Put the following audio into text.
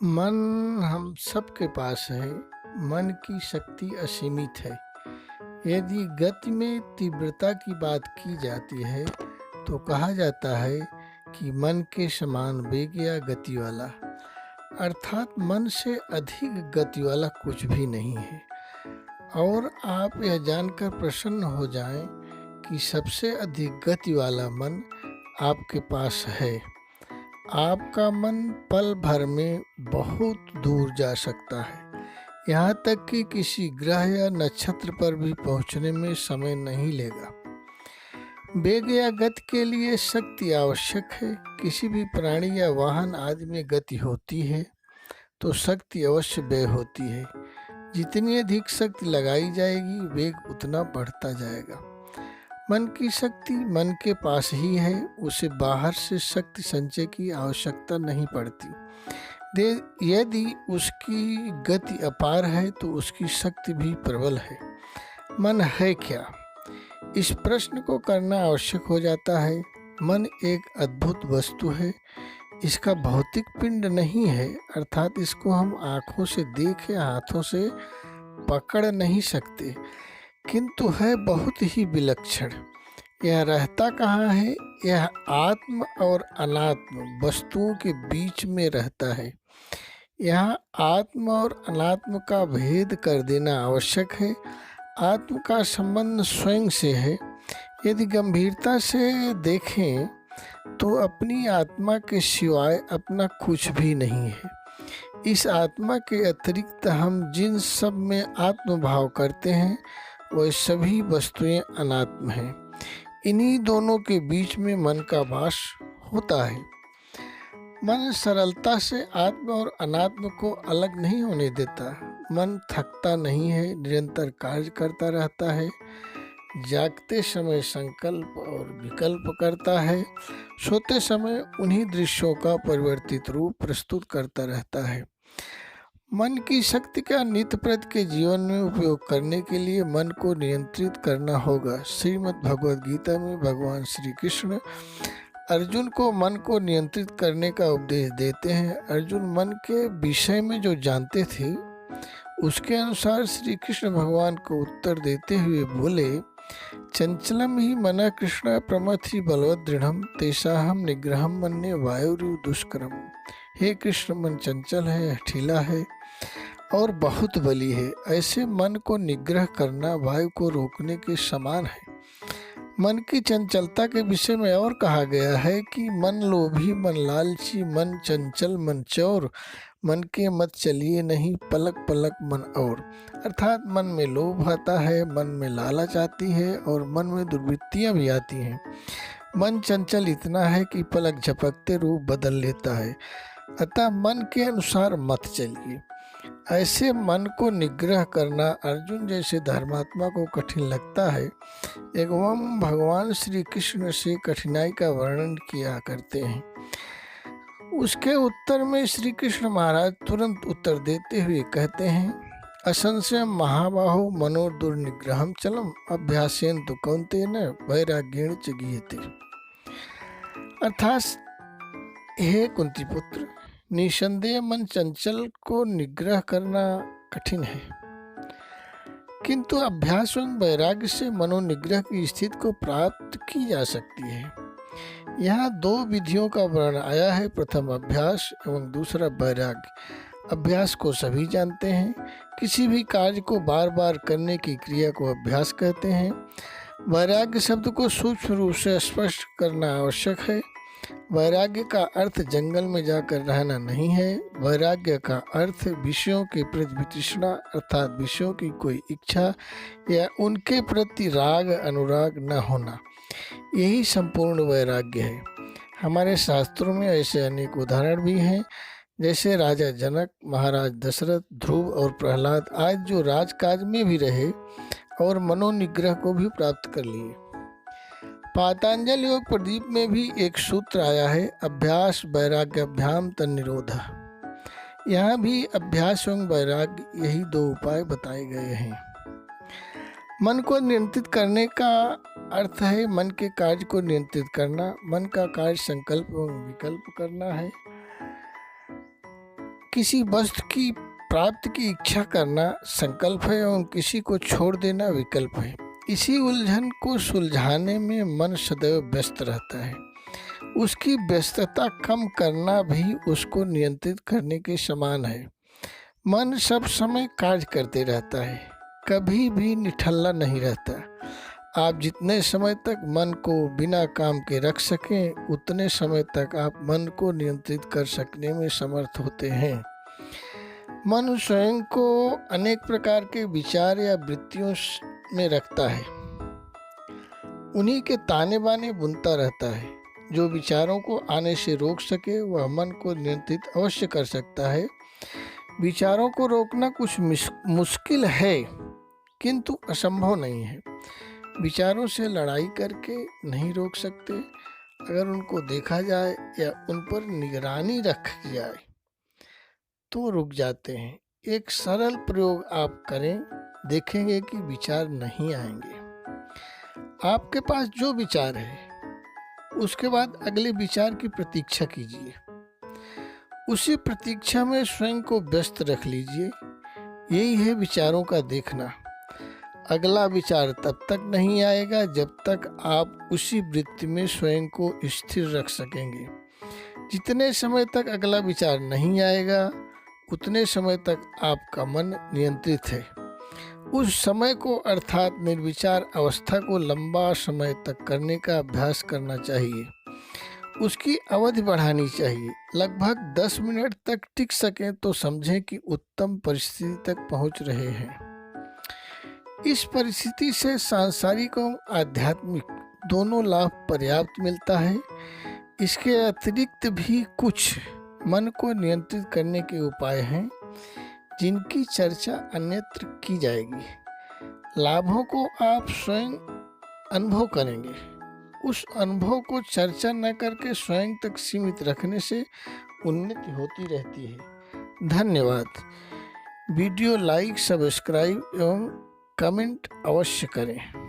मन हम सबके पास है। मन की शक्ति असीमित है। यदि गति में तीव्रता की बात की जाती है तो कहा जाता है कि मन के समान वेग या गति वाला, अर्थात मन से अधिक गति वाला कुछ भी नहीं है। और आप यह जानकर प्रसन्न हो जाएं कि सबसे अधिक गति वाला मन आपके पास है। आपका मन पल भर में बहुत दूर जा सकता है, यहाँ तक कि किसी ग्रह या नक्षत्र पर भी पहुंचने में समय नहीं लेगा। वेग या गति के लिए शक्ति आवश्यक है। किसी भी प्राणी या वाहन आदि में गति होती है तो शक्ति अवश्य व्यय होती है। जितनी अधिक शक्ति लगाई जाएगी वेग उतना बढ़ता जाएगा। मन की शक्ति मन के पास ही है, उसे बाहर से शक्ति संचय की आवश्यकता नहीं पड़ती। यदि उसकी गति अपार है तो उसकी शक्ति भी प्रबल है। मन है क्या, इस प्रश्न को करना आवश्यक हो जाता है। मन एक अद्भुत वस्तु है। इसका भौतिक पिंड नहीं है, अर्थात इसको हम आँखों से देख या हाथों से पकड़ नहीं सकते, किंतु है बहुत ही विलक्षण। यह रहता कहाँ है? यह आत्म और अनात्म वस्तुओं के बीच में रहता है। यहाँ आत्म और अनात्म का भेद कर देना आवश्यक है। आत्म का संबंध स्वयं से है। यदि गंभीरता से देखें तो अपनी आत्मा के सिवाय अपना कुछ भी नहीं है। इस आत्मा के अतिरिक्त हम जिन सब में आत्मभाव करते हैं वह सभी वस्तुएं अनात्म हैं। इन्हीं दोनों के बीच में मन का वास होता है। मन सरलता से आत्म और अनात्म को अलग नहीं होने देता। मन थकता नहीं है, निरंतर कार्य करता रहता है। जागते समय संकल्प और विकल्प करता है। सोते समय उन्हीं दृश्यों का परिवर्तित रूप प्रस्तुत करता रहता है। मन की शक्ति का नित्य प्रति के जीवन में उपयोग करने के लिए मन को नियंत्रित करना होगा। श्रीमद् भगवद गीता में भगवान श्री कृष्ण अर्जुन को मन को नियंत्रित करने का उपदेश देते हैं। अर्जुन मन के विषय में जो जानते थे उसके अनुसार श्री कृष्ण भगवान को उत्तर देते हुए बोले, चंचलम ही मना कृष्ण प्रमथि बलवद दृढ़म तेषाहम निग्रहम मन्ये वायुरिव दुष्करम। हे कृष्ण, मन चंचल है, हठीला है और बहुत बली है। ऐसे मन को निग्रह करना वायु को रोकने के समान है। मन की चंचलता के विषय में और कहा गया है कि मन लोभी, मन लालची, मन चंचल, मन चौर, मन के मत चलिए नहीं, पलक पलक मन और। अर्थात मन में लोभ आता है, मन में लालच आती है और मन में दुर्वृत्तियां भी आती हैं। मन चंचल इतना है कि पलक झपकते रूप बदल लेता है। अतः मन के अनुसार मत चलिए। ऐसे मन को निग्रह करना अर्जुन जैसे धर्मात्मा को कठिन लगता है। एवं भगवान श्री कृष्ण से कठिनाई का वर्णन किया करते हैं। उसके उत्तर में श्री कृष्ण महाराज तुरंत उत्तर देते हुए कहते हैं, असंशय महाबाहो मनो दुर्निग्रहम चलम अभ्यासेन तो कौन्तेन वैराग्येण च गीयते। अर्थात हे कुंती पुत्र, निसंदेह मन चंचल को निग्रह करना कठिन है, किंतु अभ्यास एवं वैराग्य से मनोनिग्रह की स्थिति को प्राप्त की जा सकती है। यहाँ दो विधियों का वर्णन आया है, प्रथम अभ्यास एवं दूसरा वैराग्य। अभ्यास को सभी जानते हैं। किसी भी कार्य को बार बार करने की क्रिया को अभ्यास कहते हैं। वैराग्य शब्द को सूक्ष्म रूप से स्पष्ट करना आवश्यक है। वैराग्य का अर्थ जंगल में जाकर रहना नहीं है। वैराग्य का अर्थ विषयों के प्रति वितृष्णा, अर्थात विषयों की कोई इच्छा या उनके प्रति राग अनुराग न होना, यही संपूर्ण वैराग्य है। हमारे शास्त्रों में ऐसे अनेक उदाहरण भी हैं, जैसे राजा जनक, महाराज दशरथ, ध्रुव और प्रहलाद आज जो राजकाज में भी रहे और मनोनिग्रह को भी प्राप्त कर लिए। पातंजल योग प्रदीप में भी एक सूत्र आया है, अभ्यास वैराग्याभ्याम तन्निरोध। यहाँ भी अभ्यास एवं वैराग्य यही दो उपाय बताए गए हैं। मन को नियंत्रित करने का अर्थ है मन के कार्य को नियंत्रित करना। मन का कार्य संकल्प एवं विकल्प करना है। किसी वस्तु की प्राप्ति की इच्छा करना संकल्प है और किसी को छोड़ देना विकल्प है। इसी उलझन को सुलझाने में मन सदैव व्यस्त रहता है। उसकी व्यस्तता कम करना भी उसको नियंत्रित करने के समान है। मन सब समय कार्य करते रहता है, कभी भी निठल्ला नहीं रहता। आप जितने समय तक मन को बिना काम के रख सकें, उतने समय तक आप मन को नियंत्रित कर सकने में समर्थ होते हैं। मन स्वयं को अनेक प्रकार के विचार या वृत्तियों में रखता है, उन्हीं के ताने बाने बुनता रहता है। जो विचारों को आने से रोक सके वह मन को नियंत्रित अवश्य कर सकता है। विचारों को रोकना कुछ मुश्किल है, किंतु असंभव नहीं है। विचारों से लड़ाई करके नहीं रोक सकते। अगर उनको देखा जाए या उन पर निगरानी रखी जाए तो रुक जाते हैं। एक सरल प्रयोग आप करें, देखेंगे कि विचार नहीं आएंगे। आपके पास जो विचार है उसके बाद अगले विचार की प्रतीक्षा कीजिए। उसी प्रतीक्षा में स्वयं को व्यस्त रख लीजिए। यही है विचारों का देखना। अगला विचार तब तक नहीं आएगा जब तक आप उसी वृत्ति में स्वयं को स्थिर रख सकेंगे। जितने समय तक अगला विचार नहीं आएगा उतने समय तक आपका मन नियंत्रित है। उस समय को अर्थात निर्विचार अवस्था को लंबा समय तक करने का अभ्यास करना चाहिए। उसकी अवधि बढ़ानी चाहिए। लगभग 10 मिनट तक टिक सकें तो समझें कि उत्तम परिस्थिति तक पहुंच रहे हैं। इस परिस्थिति से सांसारिक और आध्यात्मिक दोनों लाभ पर्याप्त मिलता है। इसके अतिरिक्त भी कुछ मन को नियंत्रित करने के उपाय हैं जिनकी चर्चा अन्यत्र की जाएगी। लाभों को आप स्वयं अनुभव करेंगे। उस अनुभव को चर्चा न करके स्वयं तक सीमित रखने से उन्नति होती रहती है। धन्यवाद। वीडियो लाइक, सब्सक्राइब एवं कमेंट अवश्य करें।